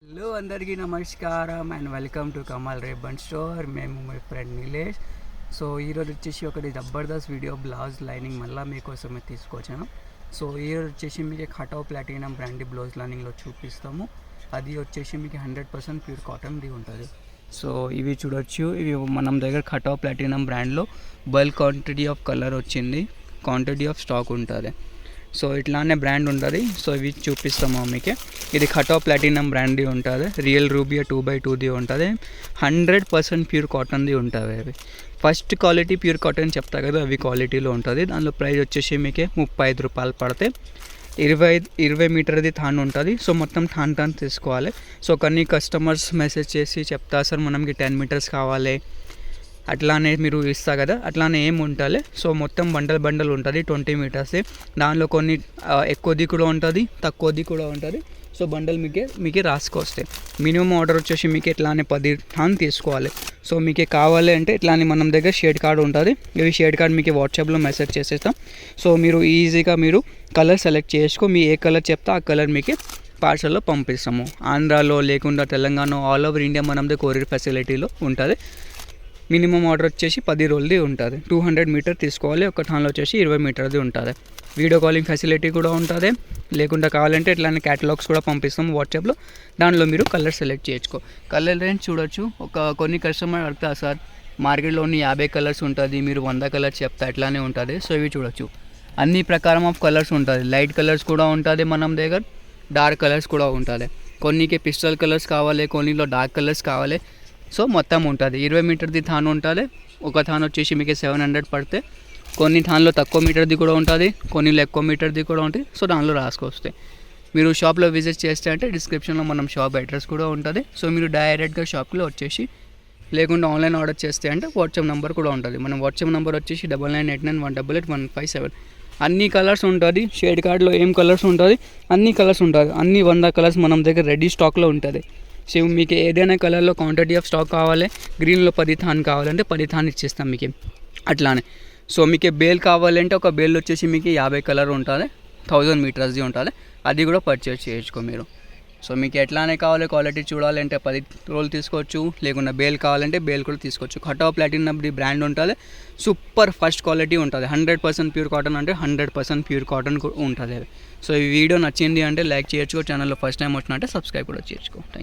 Hello అందరికీ నమస్కారం and welcome to Kamal Ray Ban store. మేము మీ ఫ్రెండ్ నీలేష్. సో ఈరోజు వచ్చేసి ఒకటి జబర్దస్త్ వీడియో బ్లౌజ్ లైనింగ్ మళ్ళీ మీకోసమే తీసుకొచ్చాను. సో ఈరోజు వచ్చేసి మీకు కటౌ ప్లాటినం బ్రాండ్ బ్లౌజ్ లైనింగ్లో చూపిస్తాము. అది వచ్చేసి మీకు 100% ప్యూర్ కాటన్ది ఉంటుంది. సో ఇవి చూడొచ్చు, ఇవి మనం దగ్గర కటౌ ప్లాటినం బ్రాండ్లో బల్క్ క్వాంటిటీ ఆఫ్ కలర్ వచ్చింది, క్వాంటిటీ ఆఫ్ స్టాక్ ఉంటుంది. సో ఇట్లానే బ్రాండ్ ఉంటుంది. సో ఇవి చూపిస్తాము మీకు. ఇది కటౌ ప్లాటినం బ్రాండ్ది ఉంటుంది, రియల్ రూబియా 2x2ది ఉంటుంది, 100% ప్యూర్ కాటన్ది ఉంటుంది. అవి ఫస్ట్ క్వాలిటీ ప్యూర్ కాటన్ చెప్తా కదా, అవి క్వాలిటీలో ఉంటుంది. దానిలో ప్రైస్ వచ్చేసి మీకు 35 రూపాయలు పడితే 20 మీటర్ది థాన్ ఉంటుంది. సో మొత్తం థాన్ తీసుకోవాలి. సో కొన్ని కస్టమర్స్ మెసేజ్ చేసి చెప్తా సార్ మనకి 10 మీటర్స్ కావాలి, అట్లానే మీరు ఇస్తా కదా, అట్లానే ఏం ఉండాలి. సో మొత్తం బండల్ ఉంటుంది 20 మీటర్స్. దానిలో కొన్ని ఎక్కువది కూడా ఉంటుంది, తక్కువది కూడా ఉంటుంది. సో బండల్ మీకే రాసుకొస్తాయి. మినిమం ఆర్డర్ వచ్చేసి మీకు ఇట్లానే 10 థాన్ తీసుకోవాలి. సో మీకు కావాలి అంటే ఇట్లానే మనం దగ్గర షేడ్ కార్డ్ ఉంటుంది. ఇవి షేడ్ కార్డ్ మీకు వాట్సాప్లో మెసేజ్ చేసేస్తాం. సో మీరు ఈజీగా మీరు కలర్ సెలెక్ట్ చేసుకో, మీ ఏ కలర్ చెప్తే ఆ కలర్ మీకు పార్సల్లో పంపిస్తాము. ఆంధ్రాలో లేకుండా తెలంగాణ, ఆల్ ఓవర్ ఇండియా మనది కొరియర్ ఫెసిలిటీలో ఉంటుంది. మినిమం ఆర్డర్ వచ్చేసి 10 రోజులది ఉంటుంది. 200 మీటర్ తీసుకోవాలి. ఒక థాన్లో వచ్చేసి 20 మీటర్ది ఉంటుంది. వీడియో కాలింగ్ ఫెసిలిటీ కూడా ఉంటుంది. లేకుండా కావాలంటే ఇట్లానే క్యాటలాగ్స్ కూడా పంపిస్తాం వాట్సాప్లో. దానిలో మీరు కలర్ సెలెక్ట్ చేసుకో. కలర్ రేంజ్ చూడొచ్చు. కొన్ని కస్టమర్ అడుగుతా సార్ మార్కెట్లోని 50 కలర్స్ ఉంటుంది, మీరు 100 కలర్స్ చెప్తా ఎట్లానే ఉంటుంది. సో ఇవి చూడొచ్చు, అన్ని ప్రకారం ఆఫ్ కలర్స్ ఉంటుంది. లైట్ కలర్స్ కూడా ఉంటుంది మనం దగ్గర, డార్క్ కలర్స్ కూడా ఉంటుంది. కొన్నికి పిస్టల్ కలర్స్ కావాలి, కొన్నిలో డార్క్ కలర్స్ కావాలి. సో మొత్తం ఉంటుంది. 20 మీటర్ది థాన్ ఉంటుంది. ఒక థాన్ వచ్చేసి మీకు 700 పడితే, కొన్ని థాన్లో తక్కువ మీటర్ది కూడా ఉంటుంది, కొన్నిలో ఎక్కువ మీటర్ది కూడా ఉంటుంది. సో దానిలో రాసుకొస్తాయి. మీరు షాప్లో విజిట్ చేస్తే అంటే డిస్క్రిప్షన్లో మనం షాప్ అడ్రస్ కూడా ఉంటుంది. సో మీరు డైరెక్ట్గా షాప్లో వచ్చేసి, లేకుండా ఆన్లైన్ ఆర్డర్ చేస్తే అంటే వాట్సాప్ నెంబర్ కూడా ఉంటుంది. మన వాట్సాప్ నెంబర్ వచ్చేసి 9989188157. అన్ని కలర్స్ ఉంటుంది. షేడ్ కార్డ్లో ఏం కలర్స్ ఉంటుంది, అన్ని కలర్స్ ఉంటుంది. అన్ని 100 కలర్స్ మనం దగ్గర రెడీ స్టాక్లో ఉంటుంది. సో మీకు ఏదైనా కలర్లో క్వాంటిటీ ఆఫ్ స్టాక్ కావాలి, గ్రీన్లో 10 థాన్ కావాలంటే 10 థాన్ ఇచ్చేస్తాం మీకు. అట్లానే సో మీకు బేల్ కావాలంటే ఒక బేల్ వచ్చేసి మీకు 50 కలర్ ఉంటుంది, 1000 మీటర్స్ది ఉంటుంది. అది కూడా పర్చేస్ చేయొచ్చు మీరు. సో మీకు ఎట్లానే కావాలి, క్వాలిటీ చూడాలంటే 10 రోజులు తీసుకోవచ్చు, లేకుండా బేల్ కావాలంటే బేల్ కూడా తీసుకోవచ్చు. కటౌ ప్లాటినం బ్రాండ్ ఉంటుంది, సూపర్ ఫస్ట్ క్వాలిటీ ఉంటుంది. 100% ప్యూర్ కాటన్ అంటే 100% ప్యూర్ కాటన్ ఉంటుంది. సో ఈ వీడియో నచ్చింది అంటే లైక్ చేయొచ్చు, ఛానల్లో ఫస్ట్ టైం వచ్చినట్టే సబ్స్క్రైబ్ కూడా చేయొచ్చు. Thank you.